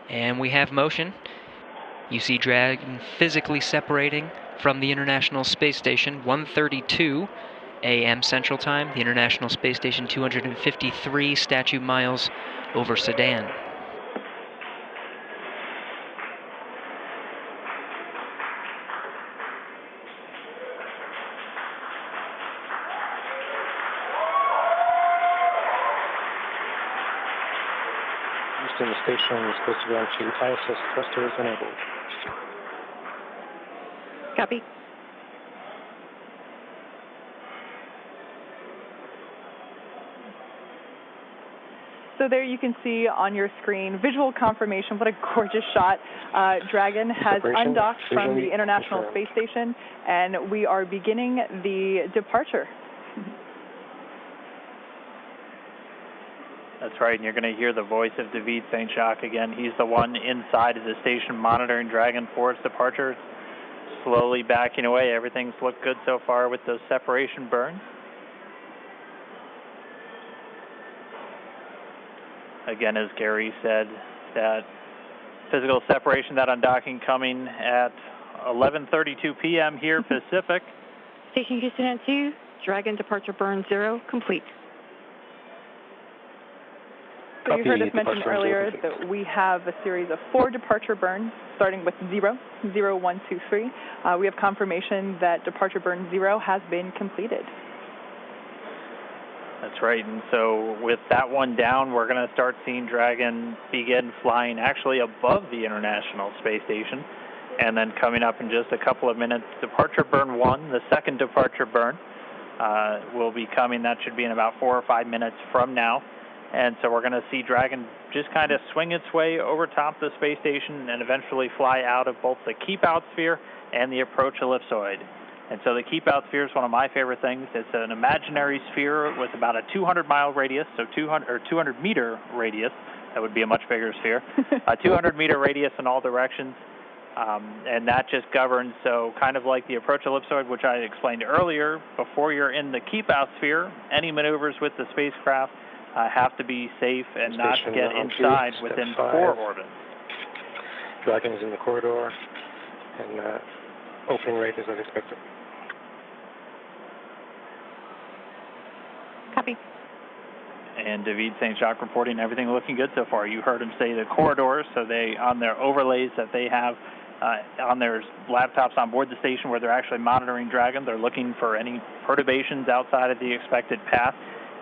And we have motion. You see Dragon physically separating from the International Space Station, 1:32 a.m. Central Time. The International Space Station, 253 statute miles over Sedan. Houston, the station is supposed to go into ISS thrusters enabled. Copy. So there you can see on your screen visual confirmation. What a gorgeous shot. Dragon has undocked from the International Space Station, and we are beginning the departure. That's right, and you're going to hear the voice of David St. Jacques again. He's the one inside of the station monitoring Dragon for its departure. Slowly backing away. Everything's looked good so far with those separation burns. Again, as Gary said, that physical separation, that undocking coming at 11:32 p.m. here Pacific. Station Houston at 2, Dragon departure burn 0, complete. So you heard us mention earlier that we have a series of 4 departure burns, starting with 0, 0, 1, 2, 3. We have confirmation that departure burn 0 has been completed. That's right, and so with that one down, we're going to start seeing Dragon begin flying actually above the International Space Station, and then coming up in just a couple of minutes, departure burn 1, the second departure burn, will be coming. That should be in about 4 or 5 minutes from now. And so we're going to see Dragon just kind of swing its way over top the space station and eventually fly out of both the keep-out sphere and the approach ellipsoid. And so the keep-out sphere is one of my favorite things. It's an imaginary sphere with about a 200-mile radius, so 200-meter radius. That would be a much bigger sphere. A 200-meter radius in all directions. And that just governs, so kind of like the approach ellipsoid, which I explained earlier, before you're in the keep-out sphere, any maneuvers with the spacecraft have to be safe and not get inside within 4 orbits. Dragon is in the corridor, and opening rate is as expected. Copy. And David St. Jacques reporting everything looking good so far. You heard him say the corridors, so they, on their overlays that they have on their laptops on board the station where they're actually monitoring Dragon, they're looking for any perturbations outside of the expected path.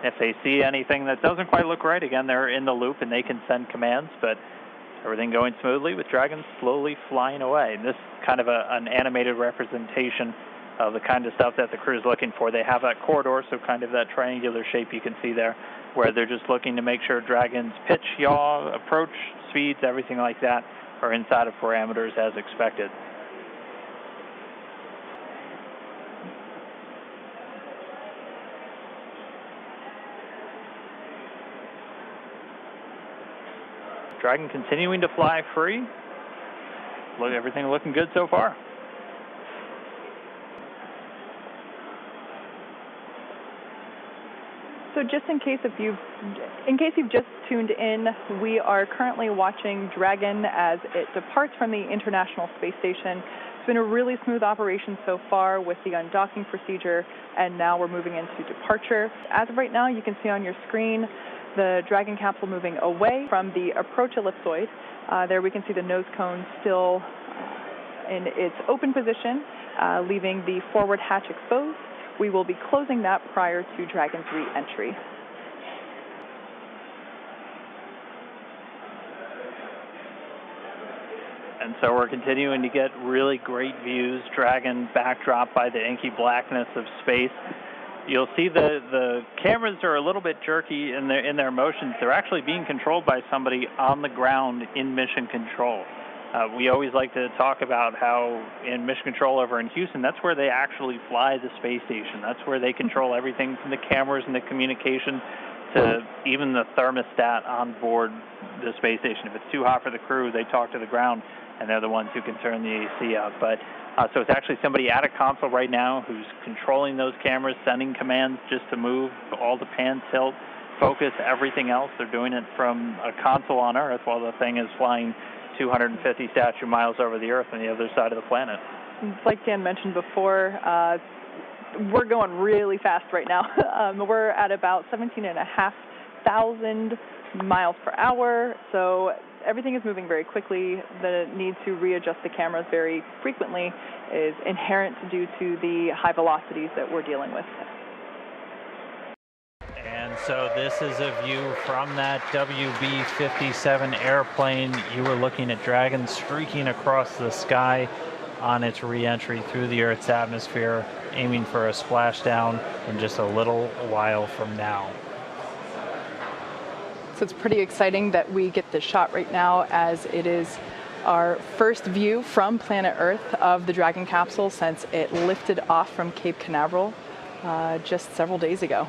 If they see anything that doesn't quite look right, again, they're in the loop and they can send commands, but everything going smoothly with Dragon slowly flying away. And this is kind of an animated representation of the kind of stuff that the crew is looking for. They have that corridor, so kind of that triangular shape you can see there, where they're just looking to make sure Dragon's pitch, yaw, approach, speeds, everything like that are inside of parameters as expected. Dragon continuing to fly free. Look, everything looking good so far. So just in case you've just tuned in, we are currently watching Dragon as it departs from the International Space Station. It's been a really smooth operation so far with the undocking procedure, and now we're moving into departure. As of right now, you can see on your screen the Dragon capsule moving away from the approach ellipsoid. There we can see the nose cone still in its open position, leaving the forward hatch exposed. We will be closing that prior to Dragon's re-entry. And so we're continuing to get really great views. Dragon backdrop by the inky blackness of space. You'll see the cameras are a little bit jerky in their motions. They're actually being controlled by somebody on the ground in mission control. We always like to talk about how in mission control over in Houston, that's where they actually fly the space station. That's where they control everything from the cameras and the communication to even the thermostat on board the space station. If it's too hot for the crew, they talk to the ground, and they're the ones who can turn the AC up. But so it's actually somebody at a console right now who's controlling those cameras, sending commands just to move all the pan tilt, focus everything else. They're doing it from a console on Earth while the thing is flying 250 statute miles over the Earth on the other side of the planet. Like Dan mentioned before, we're going really fast right now. We're at about 17,500 miles per hour, so everything is moving very quickly. The need to readjust the cameras very frequently is inherent due to the high velocities that we're dealing with. And so this is a view from that WB-57 airplane. You were looking at Dragon streaking across the sky on its re-entry through the Earth's atmosphere, aiming for a splashdown in just a little while from now. So it's pretty exciting that we get this shot right now, as it is our first view from planet Earth of the Dragon capsule since it lifted off from Cape Canaveral just several days ago.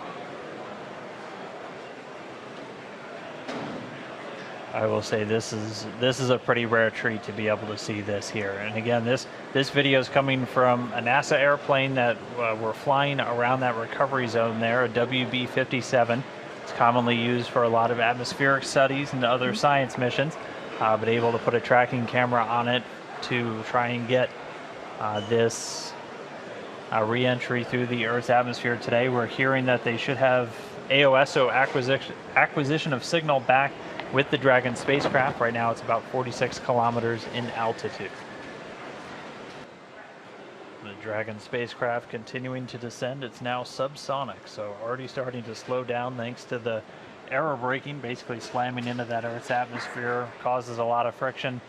I will say this is a pretty rare treat to be able to see this here. And again, this video is coming from a NASA airplane that we're flying around that recovery zone there, a WB-57. It's commonly used for a lot of atmospheric studies and other science missions, but able to put a tracking camera on it to try and get this re-entry through the Earth's atmosphere today. We're hearing that they should have AOSO acquisition of signal back with the Dragon spacecraft. Right now it's about 46 kilometers in altitude. The Dragon spacecraft continuing to descend. It's now subsonic, so already starting to slow down thanks to the aero braking, basically slamming into that Earth's atmosphere, causes a lot of friction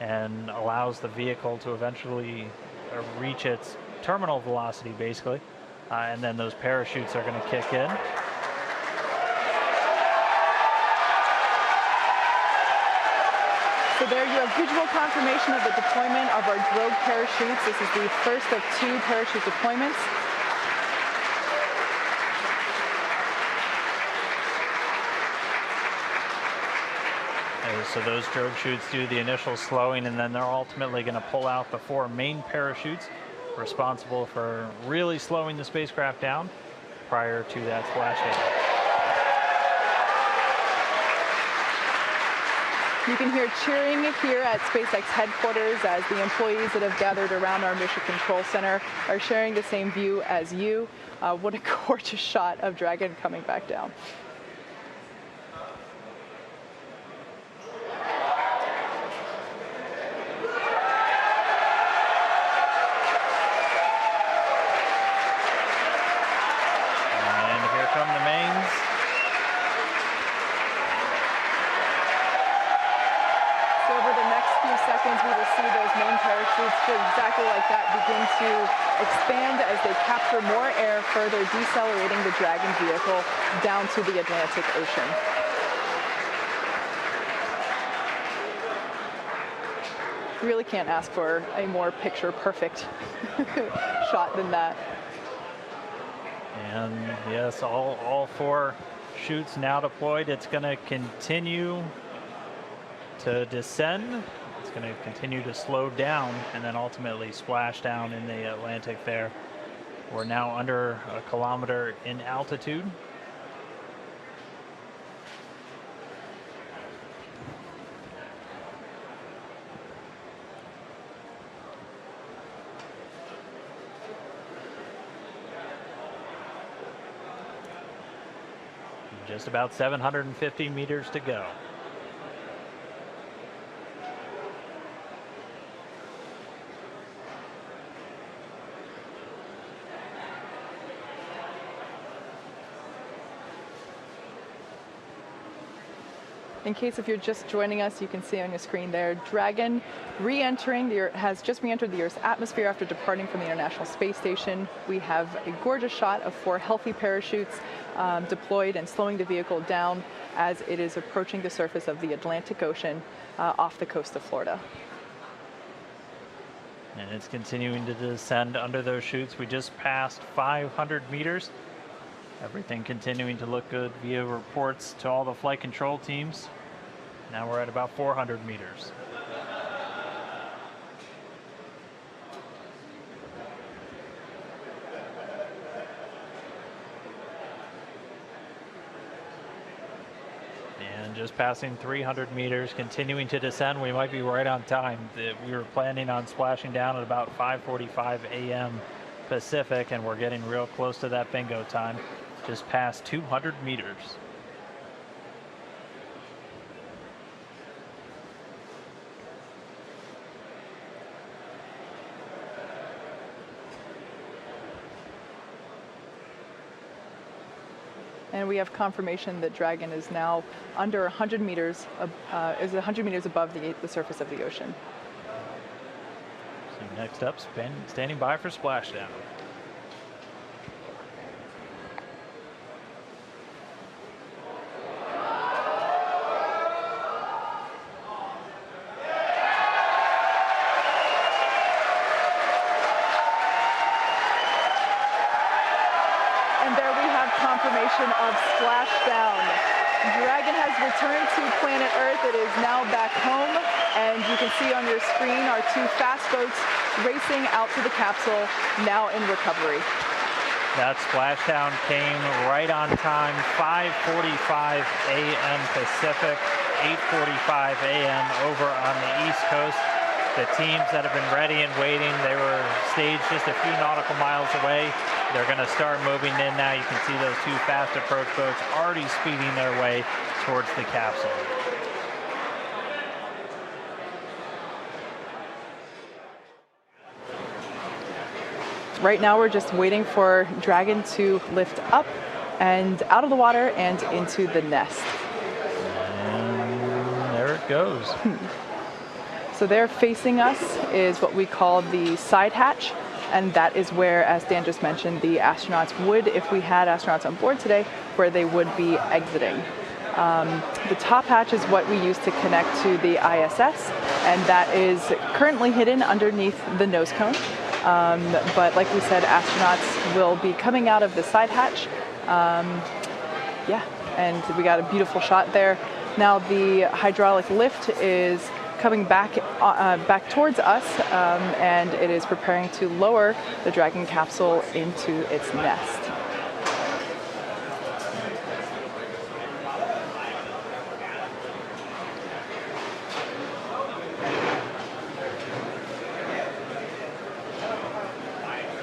and allows the vehicle to eventually reach its terminal velocity, basically. And then those parachutes are going to kick in. So there you have visual confirmation of the deployment of our drogue parachutes. This is the first of 2 parachute deployments. So those drogue chutes do the initial slowing, and then they're ultimately going to pull out the 4 main parachutes responsible for really slowing the spacecraft down prior to that splashdown. You can hear cheering here at SpaceX headquarters as the employees that have gathered around our Mission Control Center are sharing the same view as you. What a gorgeous shot of Dragon coming back down. And here come the mains. Seconds, we will see those main parachutes exactly like that begin to expand as they capture more air, further decelerating the Dragon vehicle down to the Atlantic Ocean. You really can't ask for a more picture-perfect shot than that. And yes, all 4 chutes now deployed. It's going to continue to descend. It's going to continue to slow down and then ultimately splash down in the Atlantic there. We're now under 1 kilometer in altitude. Just about 750 meters to go. In case if you're just joining us, you can see on your screen there, Dragon has just re-entered the Earth's atmosphere after departing from the International Space Station. We have a gorgeous shot of 4 healthy parachutes deployed and slowing the vehicle down as it is approaching the surface of the Atlantic Ocean off the coast of Florida. And it's continuing to descend under those chutes. We just passed 500 meters. Everything continuing to look good via reports to all the flight control teams. Now we're at about 400 meters. And just passing 300 meters, continuing to descend. We might be right on time. We were planning on splashing down at about 5:45 a.m. Pacific, and we're getting real close to that bingo time. Just past 200 meters. And we have confirmation that Dragon is now under 100 meters, is 100 meters above the surface of the ocean. So next up, standing by for splashdown. Confirmation of splashdown. Dragon has returned to planet Earth. It is now back home, and you can see on your screen our two fast boats racing out to the capsule, now in recovery. That splashdown came right on time, 5:45 a.m. Pacific, 8:45 a.m. over on the East Coast. The teams that have been ready and waiting, they were staged just a few nautical miles away. They're going to start moving in now. You can see those two fast approach boats already speeding their way towards the capsule. Right now we're just waiting for Dragon to lift up and out of the water and into the nest. And there it goes. So there facing us is what we call the side hatch, and that is where, as Dan just mentioned, the astronauts would, if we had astronauts on board today, where they would be exiting. The top hatch is what we use to connect to the ISS, and that is currently hidden underneath the nose cone. But like we said, astronauts will be coming out of the side hatch. Yeah, and we got a beautiful shot there. Now the hydraulic lift is coming back towards us, and it is preparing to lower the Dragon capsule into its nest.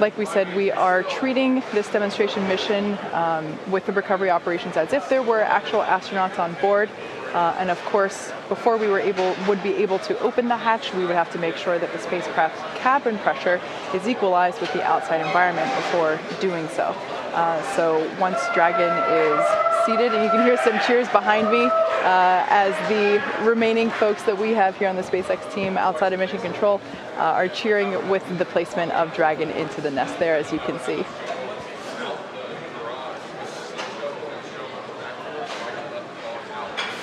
Like we said, we are treating this demonstration mission with the recovery operations as if there were actual astronauts on board. And of course, before we would be able to open the hatch, we would have to make sure that the spacecraft's cabin pressure is equalized with the outside environment before doing so. So once Dragon is seated, and you can hear some cheers behind me as the remaining folks that we have here on the SpaceX team outside of mission control are cheering with the placement of Dragon into the nest there, as you can see.